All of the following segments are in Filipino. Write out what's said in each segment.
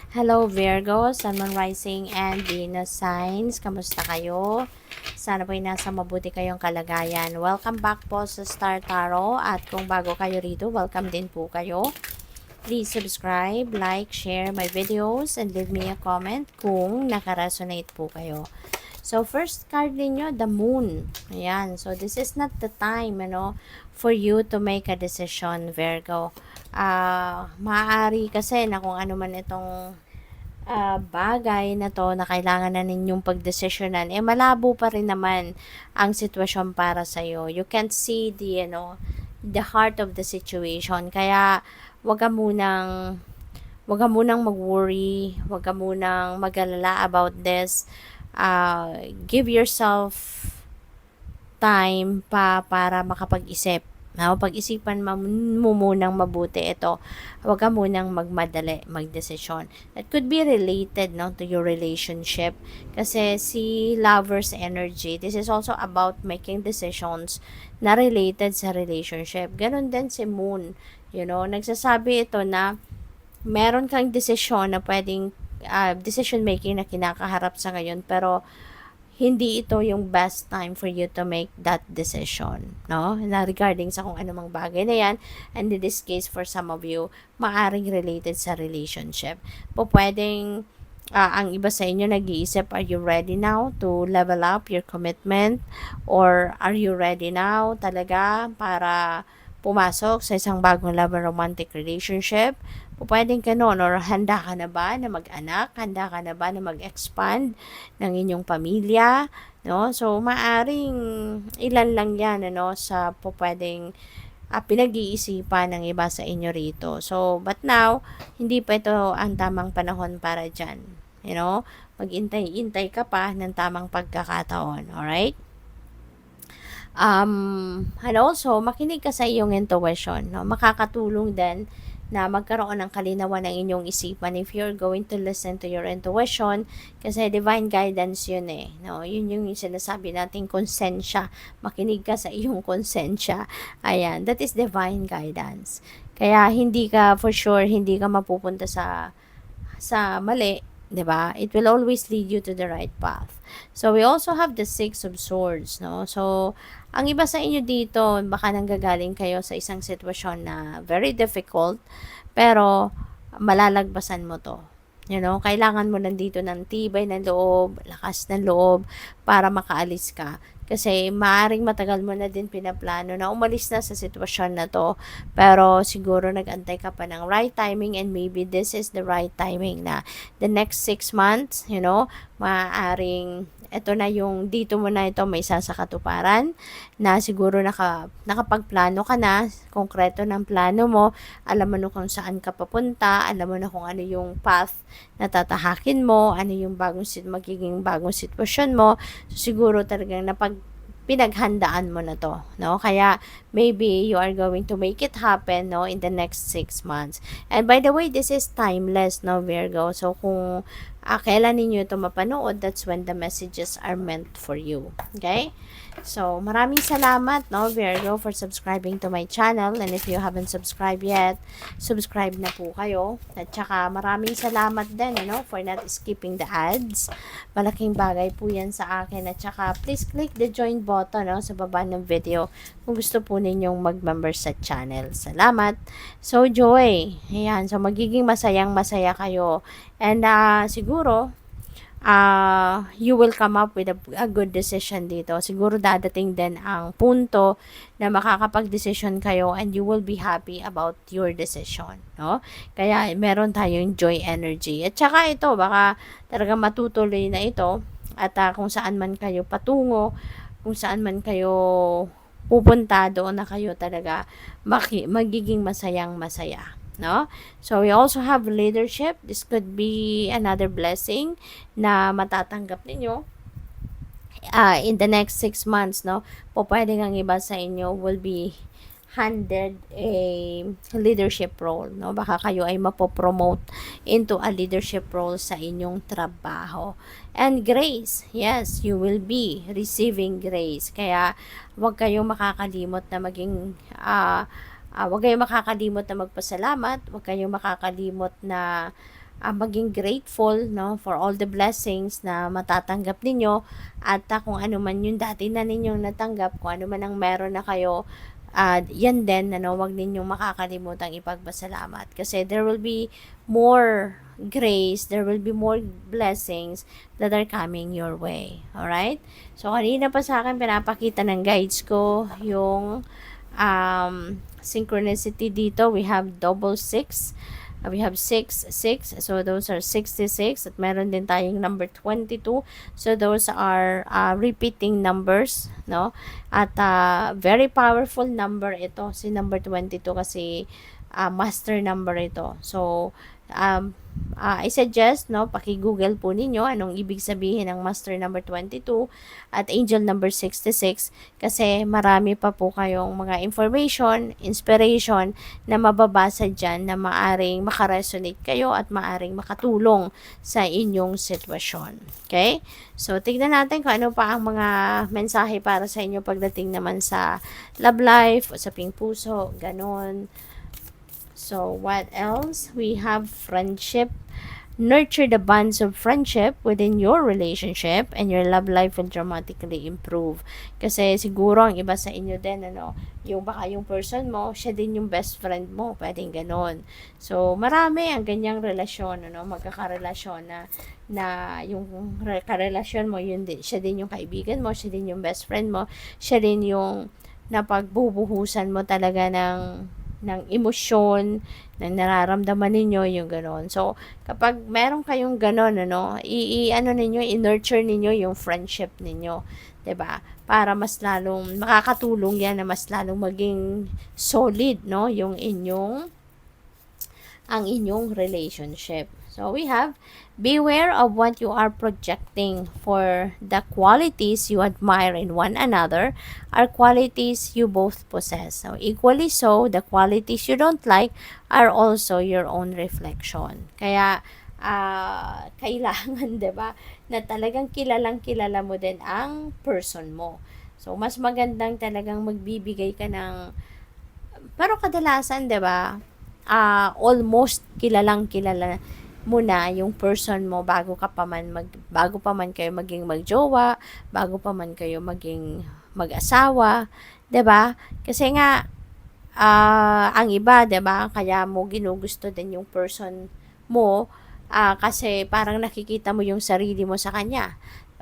Hello Virgo, Sun, Moon, Rising, and Venus signs. Kamusta kayo? Sana po ay nasa mabuti kayong kalagayan. Welcome back po sa Star Tarot. At kung bago kayo rito, welcome din po kayo. Please subscribe, like, share my videos, and leave me a comment kung nakaresonate po kayo. So, first card ninyo, the Moon. Ayan. So, this is not the time, for you to make a decision, Virgo. Maaari kasi na kung ano man itong bagay na to na kailangan na ninyong pagdesisyonan, malabo pa rin naman ang sitwasyon para sa'yo. You can't see the heart of the situation. Kaya, wag ka munang, mag-worry, wag ka munang mag-alala about this. Give yourself time para makapag-isip. Pag-isipan mo munang mabuti ito. Huwag ka munang magmadali, magdesisyon. That could be related to your relationship. Kasi si lover's energy, this is also about making decisions na related sa relationship. Ganon din si moon. Nagsasabi ito na meron kang desisyon na pwedeng decision making na kinakaharap sa ngayon, pero hindi ito yung best time for you to make that decision, na regarding sa kung anumang bagay na yan. And in this case, for some of you, maaring related sa relationship. Pwedeng ang iba sa inyo nag-iisip, are you ready now to level up your commitment? Or are you ready now talaga para pumasok sa isang bagong love romantic relationship? Pwedeng ganon, or handa ka na ba na mag-anak? Handa ka na ba na mag-expand ng inyong pamilya? So, maaring ilan lang yan, sa pwedeng pinag-iisipan ng iba sa inyo rito. So, but now, hindi pa ito ang tamang panahon para dyan. Mag-intay-intay ka pa ng tamang pagkakataon. Alright? And also, makinig ka sa iyong intuition. Makakatulong din na magkaroon ng kalinawan ng inyong isipan if you're going to listen to your intuition, kasi divine guidance yun yun yung sinasabi nating konsensya. Makinig ka sa iyong konsensya. Ayan, that is divine guidance. Kaya hindi ka, for sure, hindi ka mapupunta sa mali, 'di ba? It will always lead you to the right path. So we also have the Six of Swords, So ang iba sa inyo dito, baka nanggagaling kayo sa isang sitwasyon na very difficult, pero malalagpasan mo to. Kailangan mo nandito ng tibay ng loob, lakas ng loob, para makaalis ka. Kasi maaring matagal mo na din pinaplano na umalis na sa sitwasyon na to, pero siguro nag-antay ka pa ng right timing, and maybe this is the right timing na the next 6 months, maaaring ito na yung dito mo na ito may sasakatuparan, na siguro nakapagplano ka na, konkreto ng plano mo, alam mo na kung saan ka papunta, alam mo na kung ano yung path na tatahakin mo, ano yung magiging bagong sitwasyon mo. So, siguro talagang pinaghandaan mo na to, Kaya, maybe you are going to make it happen, in the next 6 months. And by the way, this is timeless, Virgo? So, kung kailan ninyo ito mapanood, that's when the messages are meant for you. Okay? So, maraming salamat, Virgo, for subscribing to my channel. And if you haven't subscribed yet, subscribe na po kayo. At saka, maraming salamat din, for not skipping the ads. Malaking bagay po yan sa akin. At saka, please click the join button, sa baba ng video kung gusto po ninyong mag-member sa channel. Salamat. So, Joy. Ayan. So, magiging masayang-masaya kayo. And, siguro, you will come up with a good decision dito. Siguro dadating din ang punto na makakapag-decision kayo, and you will be happy about your decision, Kaya meron tayong joy energy. At saka ito, baka talaga matutuloy na ito, at kung saan man kayo patungo, kung saan man kayo pupunta, doon na kayo talaga magiging masayang-masaya. So we also have leadership. This could be another blessing na matatanggap ninyo in the next 6 months, Pwedeng ang iba sa inyo will be handed a leadership role, Baka kayo ay mapopromote into a leadership role sa inyong trabaho. And grace, yes, you will be receiving grace. Kaya huwag kayong makakalimot na maging huwag kayong makakalimot na magpasalamat, huwag kayong makakalimot na maging grateful, no, for all the blessings na matatanggap ninyo, at kung ano man yung dati na ninyong natanggap, kung ano man ang meron na kayo, yan din, ano, wag ninyong makakalimutang ipagpasalamat, kasi there will be more grace, there will be more blessings that are coming your way. Alright? So, kanina pa sa akin pinapakita ng guides ko yung synchronicity dito. We have double 6. We have 6, 6. So, those are 66. At meron din tayong number 22. So, those are repeating numbers, no? At very powerful number ito. Si number 22 kasi master number ito. So, I suggest, no, paki-google po ninyo anong ibig sabihin ng master number 22 at angel number 66, kasi marami pa po kayong mga information, inspiration na mababasa dyan na maaring makaresonate kayo at maaring makatulong sa inyong sitwasyon. Okay? So, tignan natin kung ano pa ang mga mensahe para sa inyo pagdating naman sa love life, usaping puso, ganon. So, what else? We have friendship. Nurture the bonds of friendship within your relationship and your love life will dramatically improve. Kasi siguro ang iba sa inyo din, ano, yung baka yung person mo, siya din yung best friend mo, pwedeng ganon. So, marami ang ganyang relasyon, ano, magkakarelasyon na yung karelasyon mo, yun din, siya din yung kaibigan mo, siya din yung best friend mo, siya din yung napagbubuhusan mo talaga ng emosyon, ng nararamdaman ninyo, yung gano'n. So, kapag meron kayong gano'n, ano, ano ninyo, i-nurture ninyo yung friendship ninyo, 'di ba? Para mas lalong makakatulong 'yan na mas lalong maging solid, no, ang inyong relationship. So, we have, beware of what you are projecting, for the qualities you admire in one another are qualities you both possess. So, equally so, the qualities you don't like are also your own reflection. Kaya, kailangan, 'di ba, na talagang kilalang kilala mo din ang person mo. So, mas magandang talagang magbibigay ka ng, pero kadalasan, 'di ba, almost kilalang kilala mo na yung person mo bago pa man kayo maging magjowa, bago pa man kayo maging mag-asawa, 'di ba? Kasi nga ang iba, 'di ba, kaya mo ginugusto din yung person mo, kasi parang nakikita mo yung sarili mo sa kanya.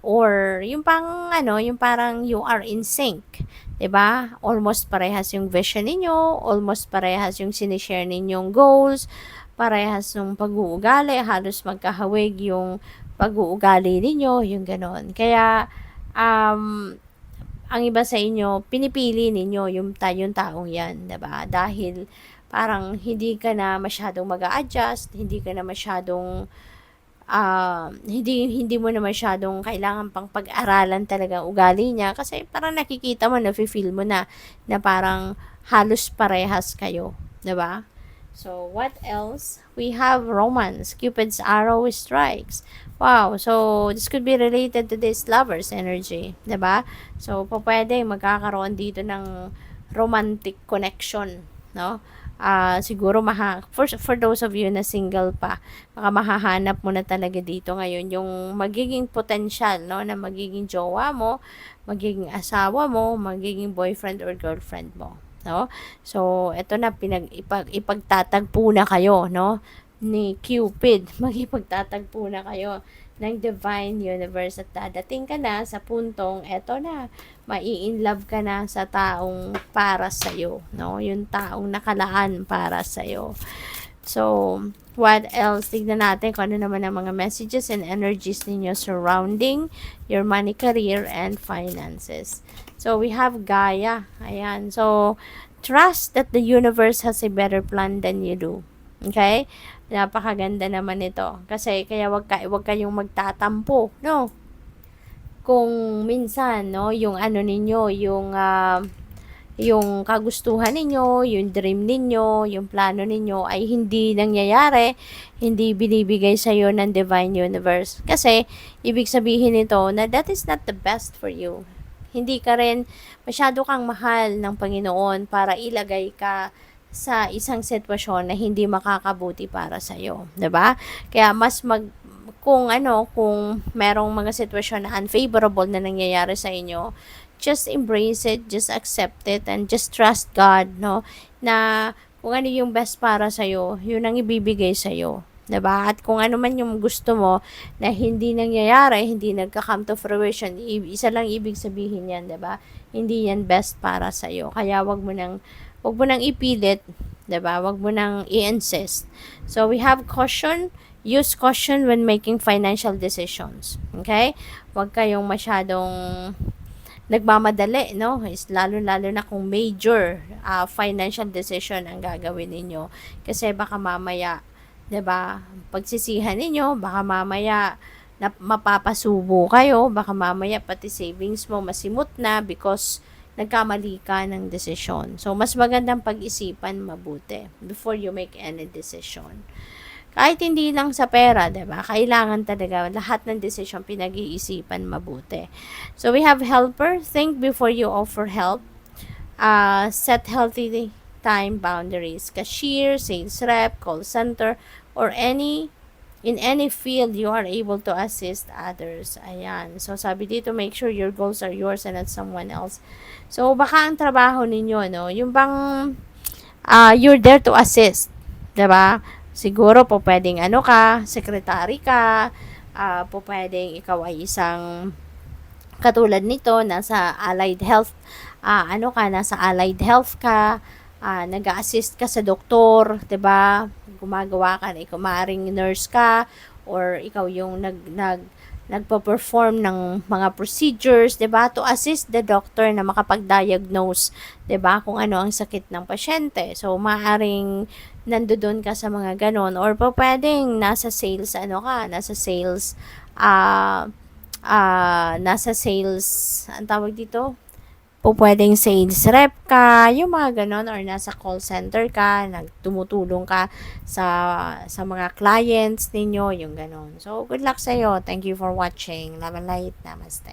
Or yung pang ano, yung parang you are in sync, 'di ba? Almost parehas yung vision ninyo, almost parehas yung sinishare ninyong goals, parehas yung pag-uugali, halos magkahawig yung pag-uugali ninyo, yung ganon. Kaya ang iba sa inyo, pinipili ninyo yung taong yan, 'di ba? Dahil parang hindi ka na masyadong mag-a-adjust, hindi ka na masyadong hindi mo na masyadong kailangan pang pag-aralan talaga ugali niya, kasi parang nakikita mo, nafe-feel mo na parang halos parehas kayo, 'di ba? So, what else? We have romance. Cupid's arrow strikes. Wow. So, this could be related to this lover's energy, 'di ba? So, pwede magkakaroon dito ng romantic connection, no? Siguro for those of you na single pa, baka mahahanap mo na talaga dito ngayon yung magiging potential, no, na magiging jowa mo, magiging asawa mo, magiging boyfriend or girlfriend mo, no? So, eto na, ipagtatagpo na kayo, no, ni Cupid. Magipagtatagpo na kayo ng divine universe at dadating ka na sa puntong eto na, mai-inlove ka na sa taong para sa'yo, no? Yung taong nakalaan para sa'yo. So, what else? Tignan natin kung ano naman ang mga messages and energies ninyo surrounding your money, career, and finances. So, we have Gaia. Ayan. So, trust that the universe has a better plan than you do. Okay? Napakaganda naman ito. Kasi, kaya wag kayong magtatampo, no? Kung minsan, no, yung ano ninyo, yung kagustuhan ninyo, yung dream ninyo, yung plano ninyo ay hindi nangyayari, hindi binibigay sa iyo ng divine universe. Kasi, ibig sabihin nito na that is not the best for you. Hindi ka rin, masyado kang mahal ng Panginoon para ilagay ka sa isang sitwasyon na hindi makakabuti para sa iyo, 'di ba? Kaya kung merong mga sitwasyon na unfavorable na nangyayari sa inyo, just embrace it, just accept it, and just trust God, no? Na kung ano yung best para sa iyo, yun ang ibibigay sa iyo. 'Di ba? At kung ano man yung gusto mo na hindi nangyayari, hindi nagka-come to fruition, isa lang ibig sabihin yan, 'di ba? Hindi yan best para sa iyo. Kaya wag mo nang ipilit, 'di ba? Wag mo nang i-insist. So we have caution. Use caution when making financial decisions. Okay? Wag kayong masyadong nagmamadali, no? Is lalo-lalo na kung major financial decision ang gagawin ninyo. Kasi baka mamaya, 'di ba? Pagsisihan ninyo, baka mamaya na mapapasubo kayo, baka mamaya pati savings mo masimot na because nagkamali ka ng desisyon. So, mas magandang pag-isipan mabuti before you make any decision. Kahit hindi lang sa pera, 'di ba? Kailangan talaga lahat ng desisyon pinag-iisipan mabuti. So we have helper, think before you offer help. Set healthy time boundaries. Cashier, sales rep, call center, or in any field you are able to assist others. Ayan. So sabi dito, make sure your goals are yours and not someone else. So baka ang trabaho ninyo, no, yung bang you're there to assist, 'di ba? Siguro po pwedeng secretary ka, po pwedeng ikaw ay isang katulad nito, nasa allied health, nasa allied health ka, nag-assist ka sa doktor, 'di ba? Gumagawa ka, ikaw maaaring nurse ka, or ikaw yung nagpo-perform ng mga procedures, 'di ba? To assist the doctor na makapag-diagnose, 'di ba? Kung ano ang sakit ng pasyente. So, maaaring nandoon ka sa mga ganon, or pa pwedeng nasa sales, nasa sales, ang tawag dito, po pwedeng sales rep ka, yung mga ganon, or nasa call center ka, nagtumutulong ka sa mga clients ninyo, yung ganon. So, good luck sa'yo. Thank you for watching. Love and light. Namaste.